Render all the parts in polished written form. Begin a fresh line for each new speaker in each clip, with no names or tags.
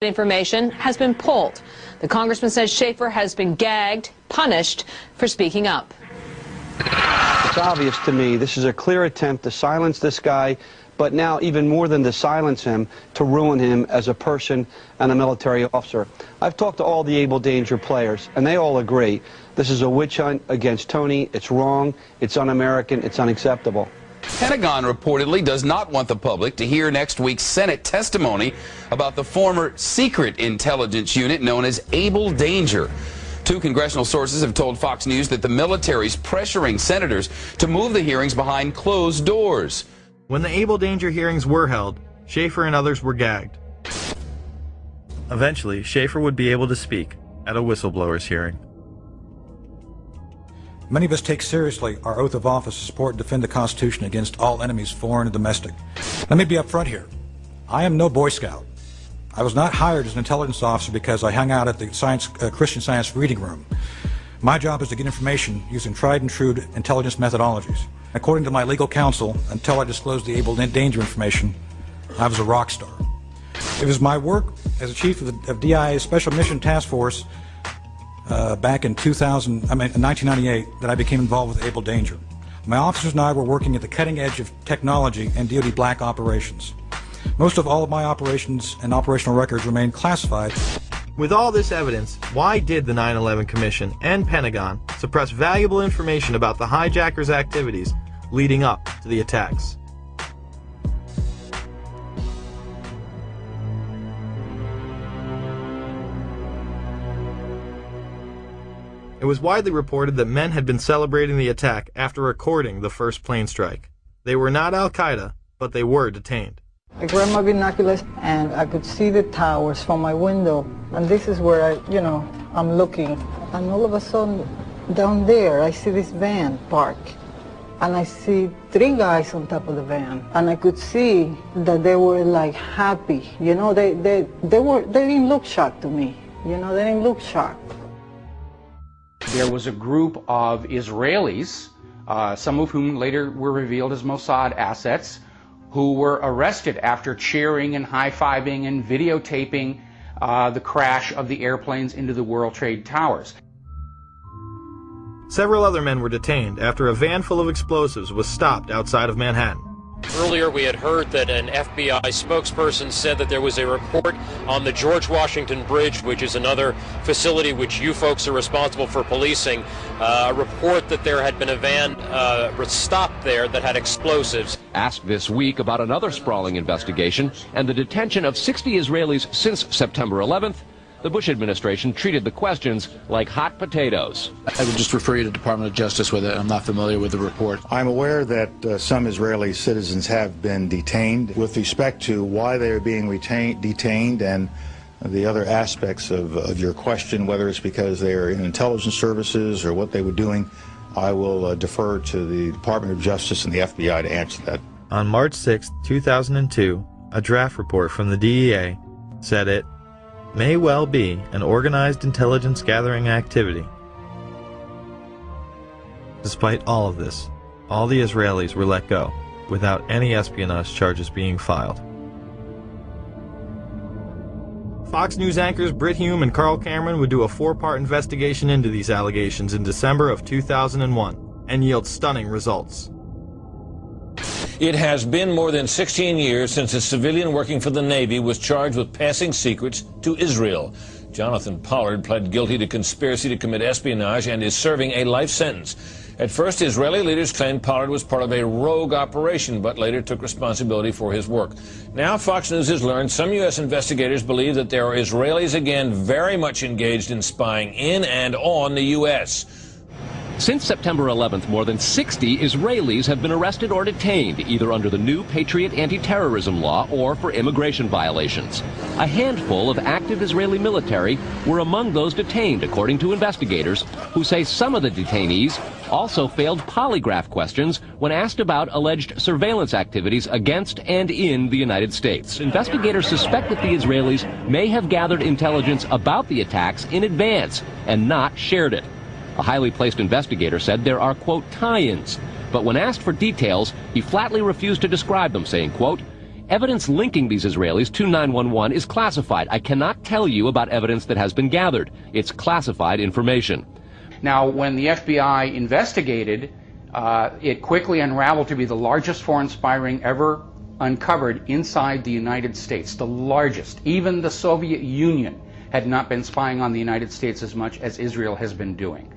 Information has been pulled. The congressman says Schaefer has been gagged, punished for speaking up.
It's obvious to me this is a clear attempt to silence this guy, but now even more than to silence him, to ruin him as a person and a military officer. I've talked to all the Able Danger players, and they all agree this is a witch hunt against Tony. It's wrong, it's un-American, it's unacceptable.
Pentagon reportedly does not want the public to hear next week's Senate testimony about the former secret intelligence unit known as Able Danger. Two congressional sources have told Fox News that the military's pressuring senators to move the hearings behind closed doors.
When the Able Danger hearings were held, Schaefer and others were gagged. Eventually, Schaefer would be able to speak at a whistleblower's hearing.
Many of us take seriously our oath of office to support and defend the Constitution against all enemies, foreign and domestic. Let me be up front here. I am no Boy Scout. I was not hired as an intelligence officer because I hung out at the Christian Science reading room. My job is to get information using tried and true intelligence methodologies. According to my legal counsel, until I disclosed the Able Danger information, I was a rock star. It was my work as a chief of DIA's Special Mission Task Force back in 1998 that I became involved with Able Danger. My officers and I were working at the cutting edge of technology and DoD black operations. Most of all of my operations and operational records remain classified.
With all this evidence, why did the 9/11 Commission and Pentagon suppress valuable information about the hijackers' activities leading up to the attacks? It was widely reported that men had been celebrating the attack after recording the first plane strike. They were not Al-Qaeda, but they were detained.
I grabbed my binoculars and I could see the towers from my window. And this is where I'm looking. And all of a sudden, down there, I see this van park. And I see three guys on top of the van. And I could see that they were like happy. They didn't look shocked to me. They didn't look shocked.
There was a group of Israelis, some of whom later were revealed as Mossad assets, who were arrested after cheering and high-fiving and videotaping the crash of the airplanes into the World Trade Towers.
Several other men were detained after a van full of explosives was stopped outside of Manhattan.
Earlier we had heard that an FBI spokesperson said that there was a report on the George Washington Bridge, which is another facility which you folks are responsible for policing, a report that there had been a van stopped there that had explosives.
Asked this week about another sprawling investigation and the detention of 60 Israelis since September 11th, the Bush administration treated the questions like hot potatoes.
I would just refer you to the Department of Justice with it. I'm not familiar with the report.
I'm aware that some Israeli citizens have been detained. With respect to why they are being detained and the other aspects of your question, whether it's because they are in intelligence services or what they were doing, I will defer to the Department of Justice and the FBI to answer that.
On March 6, 2002, a draft report from the DEA said it may well be an organized intelligence gathering activity. Despite all of this, all the Israelis were let go without any espionage charges being filed. Fox News anchors Brit Hume and Carl Cameron would do a 4-part investigation into these allegations in December of 2001 and yield stunning results.
It has been more than 16 years since a civilian working for the Navy was charged with passing secrets to Israel. Jonathan Pollard pled guilty to conspiracy to commit espionage and is serving a life sentence. At first, Israeli leaders claimed Pollard was part of a rogue operation, but later took responsibility for his work. Now, Fox News has learned some U.S. investigators believe that there are Israelis again very much engaged in spying in and on the U.S.
Since September 11th, more than 60 Israelis have been arrested or detained, either under the new Patriot anti-terrorism law or for immigration violations. A handful of active Israeli military were among those detained, according to investigators, who say some of the detainees also failed polygraph questions when asked about alleged surveillance activities against and in the United States. Investigators suspect that the Israelis may have gathered intelligence about the attacks in advance and not shared it. A highly placed investigator said there are, quote, tie-ins, but when asked for details, he flatly refused to describe them, saying, quote, Evidence linking these Israelis to 911 is classified. I cannot tell you about evidence that has been gathered. It's classified information.
Now, when the FBI investigated, it quickly unraveled to be the largest foreign spy ring ever uncovered inside the United States, the largest. Even the Soviet Union had not been spying on the United States as much as Israel has been doing.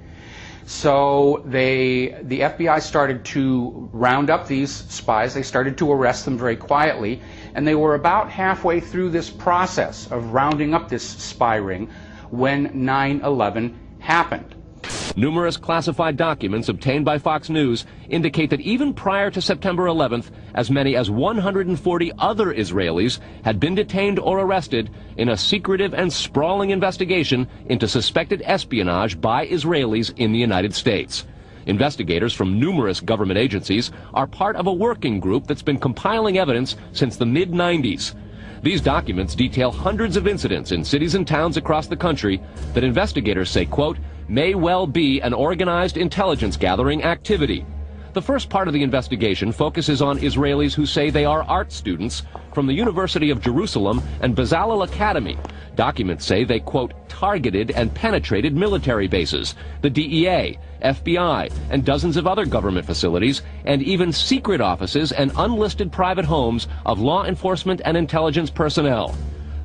So the FBI started to round up these spies. They started to arrest them very quietly, and they were about halfway through this process of rounding up this spy ring when 9/11 happened.
Numerous classified documents obtained by Fox News indicate that even prior to September 11th, as many as 140 other Israelis had been detained or arrested in a secretive and sprawling investigation into suspected espionage by Israelis in the United States. Investigators from numerous government agencies are part of a working group that's been compiling evidence since the mid-90s. These documents detail hundreds of incidents in cities and towns across the country that investigators say, quote, may well be an organized intelligence gathering activity. The first part of the investigation focuses on Israelis who say they are art students from the University of Jerusalem and Bezalel Academy. Documents say they, quote, targeted and penetrated military bases, the DEA, FBI, and dozens of other government facilities, and even secret offices and unlisted private homes of law enforcement and intelligence personnel.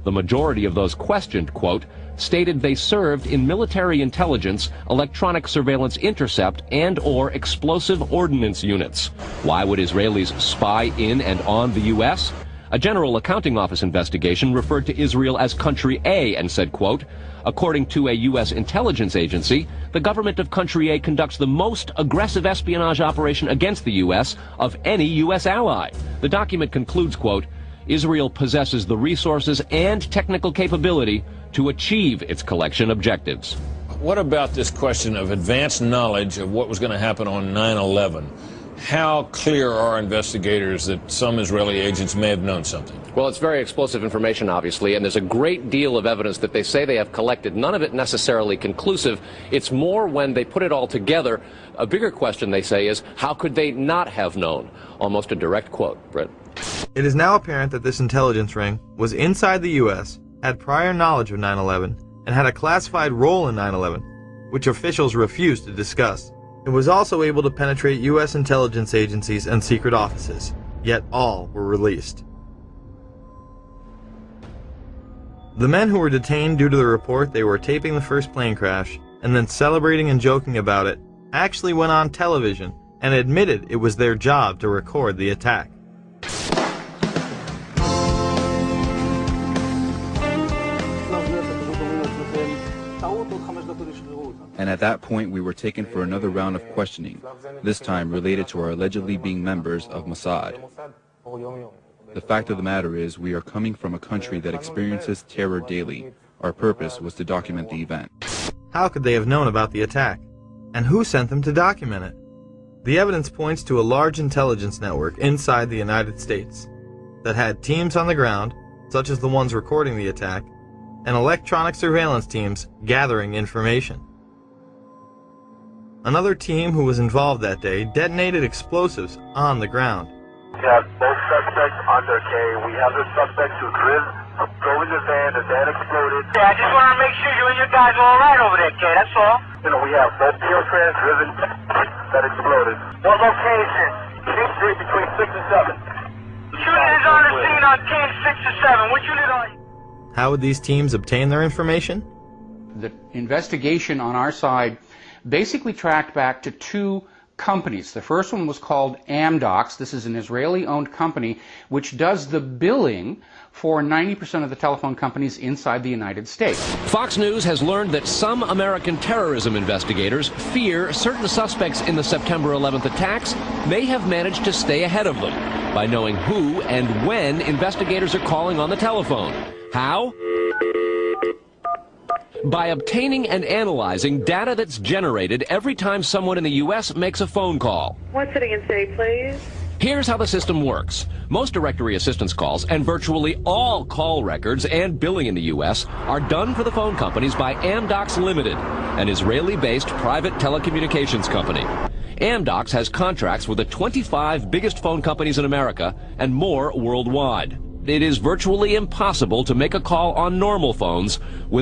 The majority of those questioned, quote, stated they served in military intelligence, electronic surveillance intercept, and or explosive ordnance units. Why would Israelis spy in and on the U.S.? A General Accounting Office investigation referred to Israel as Country A and said, quote, according to a U.S. intelligence agency, the government of Country A conducts the most aggressive espionage operation against the U.S. of any U.S. ally. The document concludes, quote, Israel possesses the resources and technical capability to achieve its collection objectives.
What about this question of advanced knowledge of what was going to happen on 9/11? How clear are investigators that some Israeli agents may have known something?
Well, it's very explosive information, obviously, and there's a great deal of evidence that they say they have collected. None of it necessarily conclusive. It's more when they put it all together. A bigger question, they say, is how could they not have known? Almost a direct quote, Brett.
It is now apparent that this intelligence ring was inside the U.S., had prior knowledge of 9/11, and had a classified role in 9/11, which officials refused to discuss. It was also able to penetrate U.S. intelligence agencies and secret offices, yet all were released. The men who were detained due to the report they were taping the first plane crash and then celebrating and joking about it actually went on television and admitted it was their job to record the attack.
And at that point we were taken for another round of questioning, this time related to our allegedly being members of Mossad. The fact of the matter is we are coming from a country that experiences terror daily. Our purpose was to document the event.
How could they have known about the attack? And who sent them to document it? The evidence points to a large intelligence network inside the United States that had teams on the ground, such as the ones recording the attack, and electronic surveillance teams gathering information. Another team who was involved that day detonated explosives on the ground.
We have both suspects under K. We have the suspect who drove in the van exploded.
Yeah, I just want to make sure you and your guys are all right over there, K, that's all.
You know, we have both Trans driven that exploded.
What location?
Street between 6 and 7.
Shooting is on the scene on K 6 or 7. What unit are you?
How would these teams obtain their information?
The investigation on our side basically tracked back to two companies. The first one was called Amdocs. This is an Israeli-owned company which does the billing for 90% of the telephone companies inside the United States.
Fox News has learned that some American terrorism investigators fear certain suspects in the September 11th attacks may have managed to stay ahead of them by knowing who and when investigators are calling on the telephone. How? By obtaining and analyzing data that's generated every time someone in the U.S. makes a phone call.
One sitting in city, please.
Here's how the system works. Most directory assistance calls and virtually all call records and billing in the U.S. are done for the phone companies by Amdocs Limited, an Israeli-based private telecommunications company. Amdocs has contracts with the 25 biggest phone companies in America and more worldwide. It is virtually impossible to make a call on normal phones with